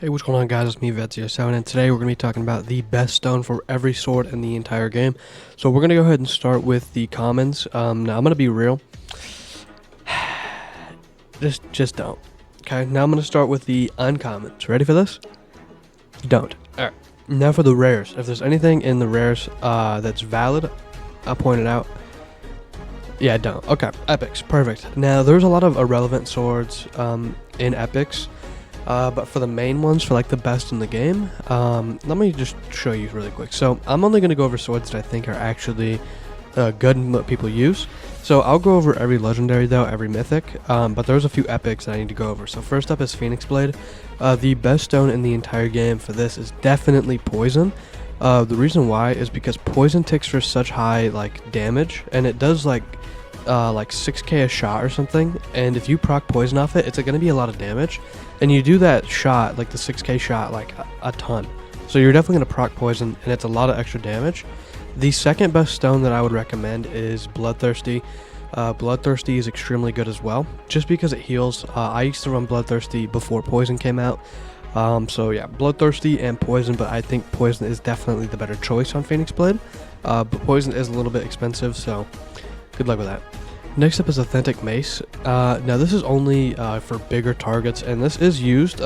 Hey, what's going on, guys? It's me, Vets07, and today we're going to be talking about the best stone for every sword in the entire game. So we're going to go ahead and start with the commons. Now I'm going to be real. Just don't. Okay, now I'm going to start with the uncommons. Ready for this? Don't. Alright, now for the rares. If there's anything in the rares that's valid, I'll point it out. Yeah, don't. Okay, epics. Perfect. Now, there's a lot of irrelevant swords in epics. But for the main ones, for like the best in the game, let me just show you really quick. So I'm only going to go over swords that I think are actually good and what people use. So I'll go over every legendary though, every mythic, but there's a few epics that I need to go over. So first up is Phoenix Blade. The best stone in the entire game for this is definitely poison. The reason why is because poison ticks for such high like damage, and it does like 6k a shot or something, and if you proc poison off it, it's going to be a lot of damage, and you do that shot, like the 6k shot, like a ton, so you're definitely going to proc poison, and it's a lot of extra damage. The second best stone that I would recommend is Bloodthirsty. Bloodthirsty is extremely good as well, just because it heals. I used to run Bloodthirsty before poison came out, so yeah, Bloodthirsty and poison, but I think poison is definitely the better choice on Phoenix Blade, but poison is a little bit expensive, so good luck with that. Next up is Authentic Mace. Now this is only for bigger targets, and this is used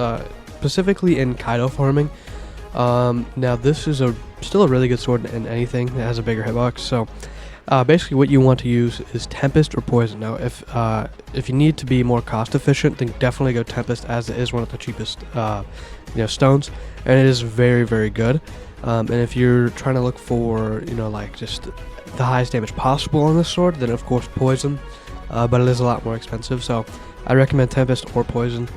specifically in Kaido farming. Now this is still a really good sword in anything that has a bigger hitbox. So basically what you want to use is Tempest or Poison. Now if you need to be more cost efficient, then definitely go Tempest, as it is one of the cheapest stones, and it is very, very good. And if you're trying to look for like just the highest damage possible on this sword, then of course Poison, but it is a lot more expensive, so I recommend Tempest or Poison.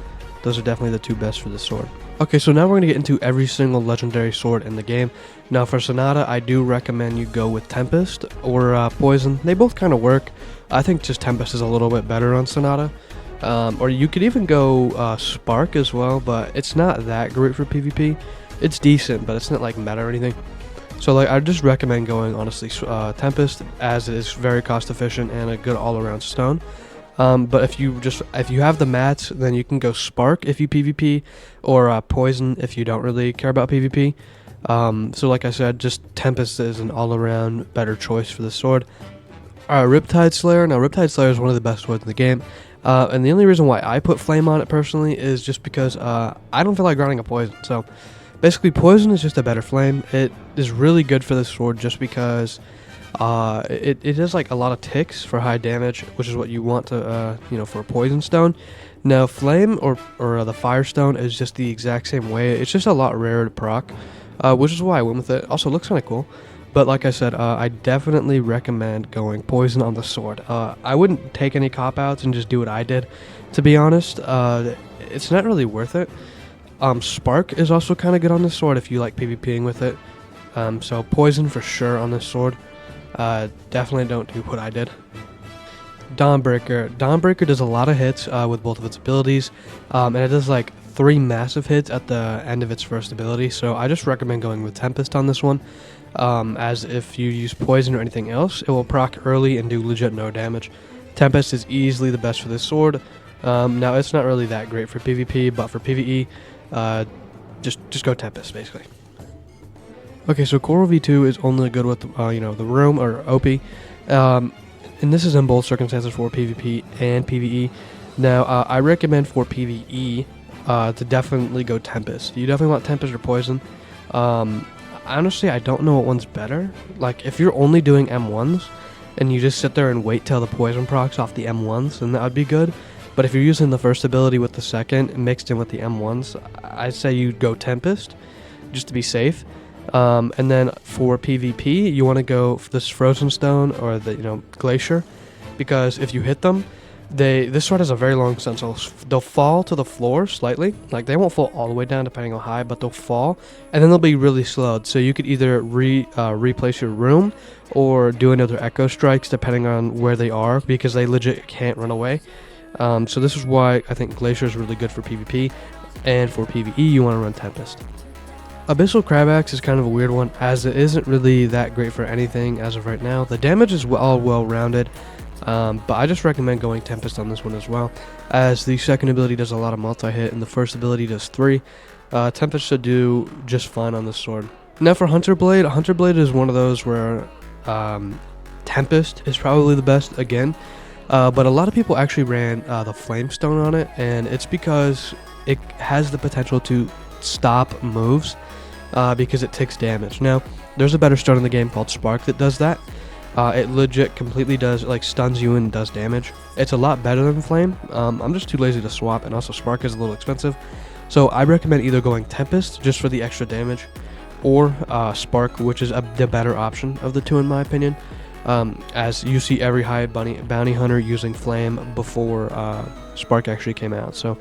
Those are definitely the two best for this sword. Okay, so now we're going to get into every single legendary sword in the game. Now for Sonata, I do recommend you go with Tempest or Poison. They both kind of work. I think just Tempest is a little bit better on Sonata. Or you could even go Spark as well, but it's not that great for PvP. It's decent, but it's not like meta or anything. So like I just recommend going, honestly, Tempest, as it is very cost efficient and a good all-around stone. But if you have the mats, then you can go Spark if you PvP, or Poison if you don't really care about PvP. So like I said, just Tempest is an all-around better choice for the sword. Riptide Slayer. Now Riptide Slayer is one of the best swords in the game. And the only reason why I put Flame on it personally is just because I don't feel like grinding a Poison. So basically, Poison is just a better flame. It is really good for this sword just because it does like a lot of ticks for high damage, which is what you want to for a poison stone. Now flame or the firestone is just the exact same way. It's just a lot rarer to proc, which is why I went with it. Also, it looks kind of cool. But like I said, I definitely recommend going poison on the sword. I wouldn't take any cop-outs and just do what I did, to be honest. It's not really worth it. Spark is also kind of good on this sword if you like PvPing with it. So Poison for sure on this sword. Definitely don't do what I did. Dawnbreaker. Dawnbreaker does a lot of hits with both of its abilities, and it does like 3 massive hits at the end of its first ability. So I just recommend going with Tempest on this one, as if you use Poison or anything else, it will proc early and do legit no damage. Tempest is easily the best for this sword. Now it's not really that great for PvP, but for PvE, just go Tempest basically. Okay, so Coral V2 is only good with the room or OP, and this is in both circumstances for PvP and PvE. Now I recommend for PvE to definitely go Tempest. You definitely want Tempest or Poison. Honestly, I don't know what one's better. Like if you're only doing M1s and you just sit there and wait till the Poison procs off the M1s, then that would be good. But if you're using the first ability with the second mixed in with the M1s, I'd say you go Tempest just to be safe. And then for PvP, you want to go for this Frozen Stone or the Glacier, because if you hit them, this sword has a very long stun, so they'll fall to the floor slightly. Like they won't fall all the way down depending on how high, but they'll fall, and then they'll be really slowed. So you could either replace your room or do another Echo Strikes depending on where they are, because they legit can't run away. So this is why I think Glacier is really good for PvP, and for PvE you want to run Tempest. Abyssal Crabaxe is kind of a weird one, as it isn't really that great for anything as of right now. The damage is all well-rounded, But I just recommend going Tempest on this one as well, as the second ability does a lot of multi-hit and the first ability does 3. Tempest should do just fine on this sword. Now for Hunter Blade is one of those where Tempest is probably the best again, but a lot of people actually ran the Flame Stone on it, and it's because it has the potential to stop moves because it takes damage. Now there's a better stone in the game called Spark that does that. It legit completely does, like, stuns you and does damage. It's a lot better than Flame. I'm just too lazy to swap, and also Spark is a little expensive. So I recommend either going Tempest, just for the extra damage, or Spark, which is the better option of the two in my opinion. As you see every high bounty hunter using Flame before Spark actually came out. So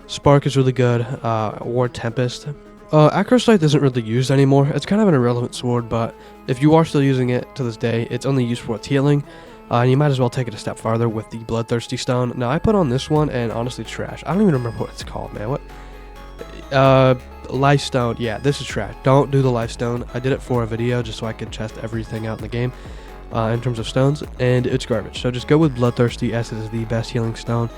Spark is really good, or Tempest. Acro Scythe isn't really used anymore. It's kind of an irrelevant sword, but if you are still using it to this day, it's only used for its healing. And you might as well take it a step farther with the Bloodthirsty Stone. Now, I put on this one, and honestly, trash. I don't even remember what it's called, man. What? Life Stone. Yeah, this is trash. Don't do the Life Stone. I did it for a video just so I could test everything out in the game in terms of stones, and it's garbage. So just go with Bloodthirsty, as it is the best healing stone.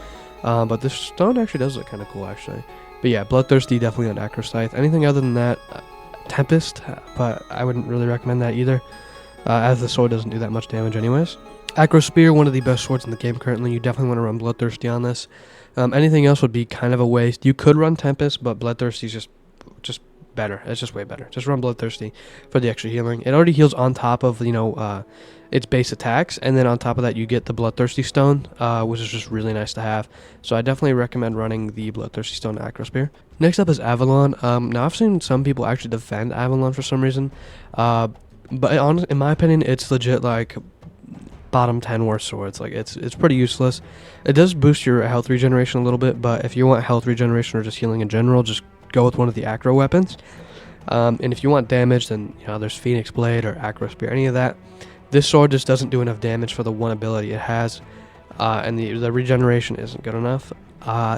But this stone actually does look kind of cool, actually. But yeah, Bloodthirsty, definitely on Acro Scythe. Anything other than that, Tempest, but I wouldn't really recommend that either, as the sword doesn't do that much damage anyways. Acro Spear, one of the best swords in the game currently. You definitely want to run Bloodthirsty on this. Anything else would be kind of a waste. You could run Tempest, but Bloodthirsty's just better. It's just way better. Just run Bloodthirsty for the extra healing. It already heals on top of, its base attacks, and then on top of that you get the Bloodthirsty Stone, which is just really nice to have. So I definitely recommend running the Bloodthirsty Stone Acro Spear. Next up is Avalon. Now I've seen some people actually defend Avalon for some reason, but in my opinion, it's legit like bottom 10 worst swords. Like it's pretty useless. It does boost your health regeneration a little bit, but if you want health regeneration or just healing in general, just go with one of the Acro weapons. And if you want damage, then there's Phoenix Blade or Acro Spear, any of that. This sword just doesn't do enough damage for the one ability it has, and the regeneration isn't good enough.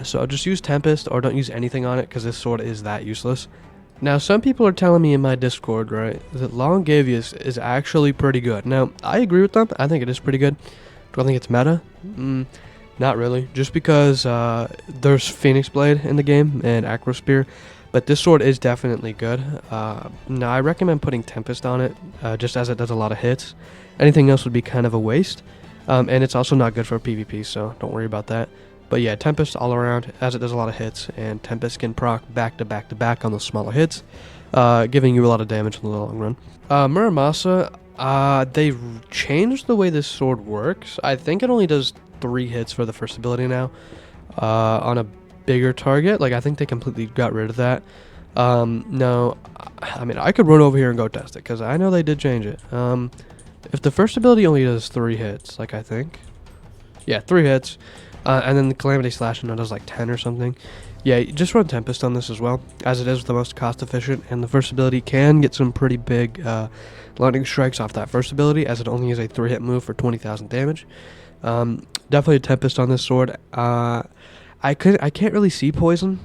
So just use Tempest, or don't use anything on it, because this sword is that useless. Now, some people are telling me in my Discord, right, that Longavius is actually pretty good. Now, I agree with them. I think it is pretty good. Do I think it's meta? Not really. Just because there's Phoenix Blade in the game and Acro Spear. But this sword is definitely good. Now, I recommend putting Tempest on it, just as it does a lot of hits. Anything else would be kind of a waste. And it's also not good for PvP, so don't worry about that. But yeah, Tempest all around, as it does a lot of hits, and Tempest can proc back to back to back on those smaller hits, giving you a lot of damage in the long run. Muramasa, they changed the way this sword works. I think it only does 3 hits for the first ability now, on a bigger target. Like, I think they completely got rid of that. No, I mean, I could run over here and go test it, because I know they did change it. If the first ability only does 3 hits, like, I think, yeah, 3 hits, and then the Calamity Slash does like 10 or something. Yeah, just run Tempest on this as well, as it is the most cost efficient, and the first ability can get some pretty big lightning strikes off that first ability, as it only is a 3-hit move for 20,000 damage. Definitely a Tempest on this sword. I can't really see poison.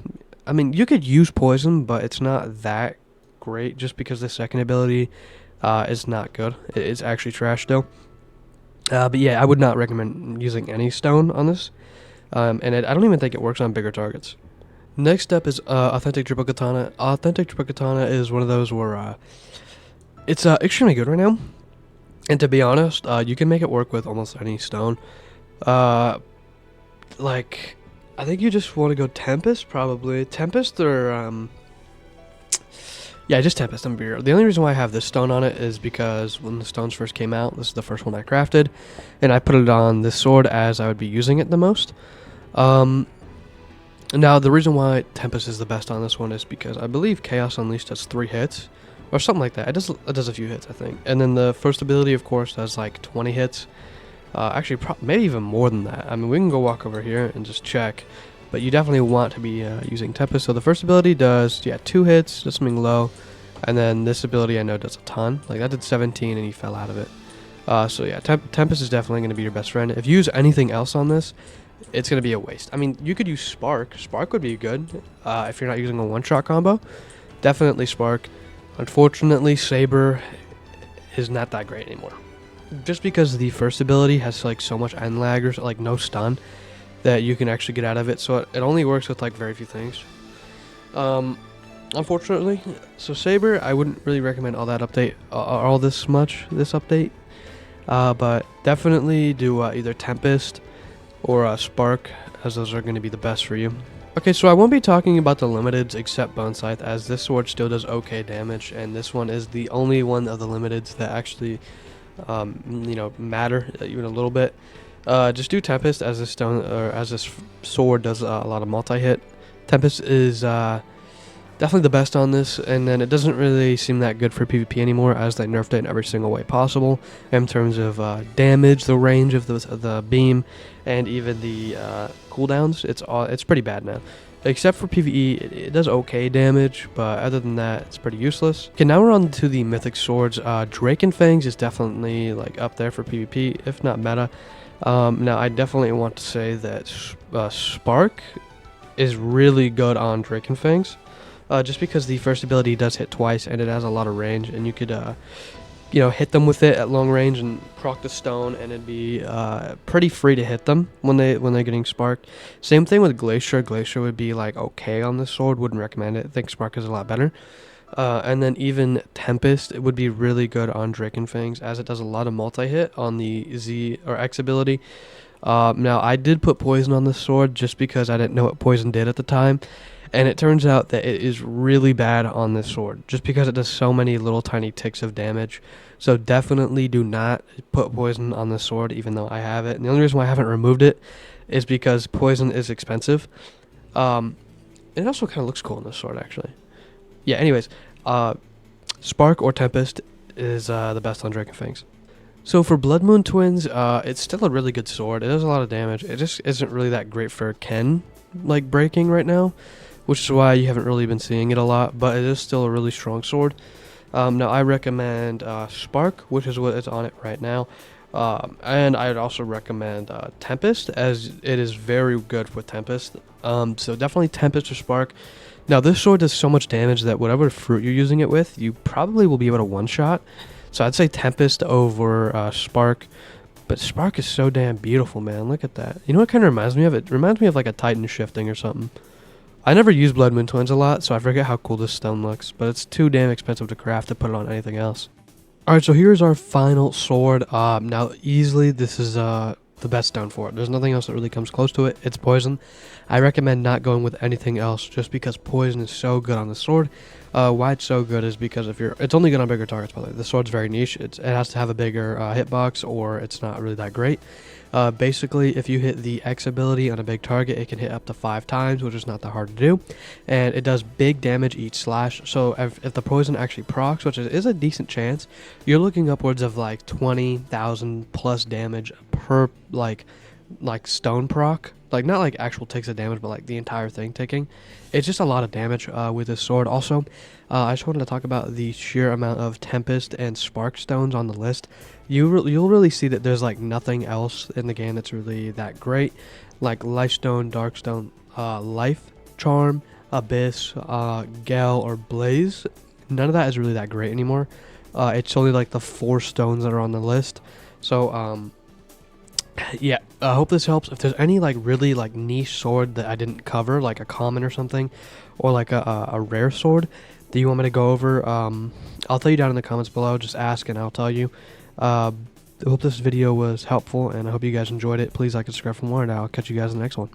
I mean, you could use poison, but it's not that great, just because the second ability is not good. It's actually trash still. But yeah, I would not recommend using any stone on this. And I don't even think it works on bigger targets. Next up is Authentic Triple Katana. Authentic Triple Katana is one of those where it's extremely good right now. And to be honest, you can make it work with almost any stone. Like, I think you just want to go Tempest, probably. Tempest or... yeah, just Tempest and Beer. The only reason why I have this stone on it is because when the stones first came out, this is the first one I crafted, and I put it on this sword as I would be using it the most. Now, the reason why Tempest is the best on this one is because I believe Chaos Unleashed does 3 hits, or something like that. It does a few hits, I think. And then the first ability, of course, does like 20 hits. Actually, maybe even more than that. I mean, we can go walk over here and just check. But you definitely want to be using Tempest. So the first ability does, 2 hits, just something low. And then this ability I know does a ton. Like, that did 17 and he fell out of it. So yeah, Tempest is definitely going to be your best friend. If you use anything else on this, it's going to be a waste. I mean, you could use Spark. Spark would be good if you're not using a one-shot combo. Definitely Spark. Unfortunately, Saber is not that great anymore. just because the first ability has like so much end lag or like no stun that you can actually get out of it. So it only works with like very few things. Unfortunately, so Saber, I wouldn't really recommend all that update, all this update. But definitely do either Tempest or Spark, as those are going to be the best for you. Okay, so I won't be talking about the limiteds except Bone Scythe, as this sword still does okay damage, and this one is the only one of the limiteds that actually, matter even a little bit. Just do Tempest, as this sword does a lot of multi-hit. Tempest is definitely the best on this, and then it doesn't really seem that good for PvP anymore, as they nerfed it in every single way possible in terms of damage, the range of the beam, and even the cooldowns. It's pretty bad now. Except for PvE, it does okay damage, but other than that, it's pretty useless. Okay, now we're on to the Mythic swords. Drake and Fangs is definitely like up there for PvP, if not meta. Now, I definitely want to say that Spark is really good on Drake and Fangs. Just because the first ability does hit twice and it has a lot of range, and you could hit them with it at long range and proc the stone, and it'd be pretty free to hit them when they're getting sparked. Same thing with Glacier. Glacier would be like okay on this sword, wouldn't recommend it. I think Spark is a lot better. And then even Tempest, it would be really good on Drake and Fangs, as it does a lot of multi-hit on the Z or X ability. Now, I did put poison on this sword just because I didn't know what poison did at the time. And it turns out that it is really bad on this sword, just because it does so many little tiny ticks of damage. So definitely do not put poison on this sword, even though I have it. And the only reason why I haven't removed it is because poison is expensive. It also kind of looks cool on this sword, actually. Yeah, anyways, Spark or Tempest is the best on Drake and Fangs. So for Blood Moon Twins, it's still a really good sword. It does a lot of damage. It just isn't really that great for Ken, like, breaking right now, which is why you haven't really been seeing it a lot, but it is still a really strong sword. Now, I recommend Spark, which is what is on it right now, and I'd also recommend Tempest, as it is very good with Tempest. So definitely Tempest or Spark. Now, this sword does so much damage that whatever fruit you're using it with, you probably will be able to one-shot. So I'd say Tempest over Spark. But Spark is so damn beautiful, man. Look at that. You know what kind of reminds me of? It reminds me of like a Titan shifting or something. I never use Blood Moon Twins a lot, so I forget how cool this stone looks. But it's too damn expensive to craft to put it on anything else. Alright, so here's our final sword. Now, easily, this is the best stone for it. There's nothing else that really comes close to it. It's poison. I recommend not going with anything else, just because poison is so good on the sword. Why it's so good is because it's only good on bigger targets, by the way. The sword's very niche. It has to have a bigger hitbox, or it's not really that great. Basically, if you hit the X ability on a big target, it can hit up to 5 times, which is not that hard to do. And it does big damage each slash. So if the poison actually procs, which is a decent chance, you're looking upwards of like 20,000 plus damage per like stone proc. Like, not like actual ticks of damage, but like the entire thing ticking. It's just a lot of damage with this sword. Also, I just wanted to talk about the sheer amount of Tempest and Spark stones on the list. You'll really see that there's like nothing else in the game that's really that great. Like Lifestone, Darkstone, Life Charm, Abyss, Gale, or Blaze. None of that is really that great anymore. It's only like the 4 stones that are on the list. So, yeah, I hope this helps. If there's any like really like niche sword that I didn't cover, like a common or something, or like a rare sword that you want me to go over, I'll tell you down in the comments below. Just ask and I'll tell you. I hope this video was helpful, and I hope you guys enjoyed it. Please like and subscribe for more, and I'll catch you guys in the next one.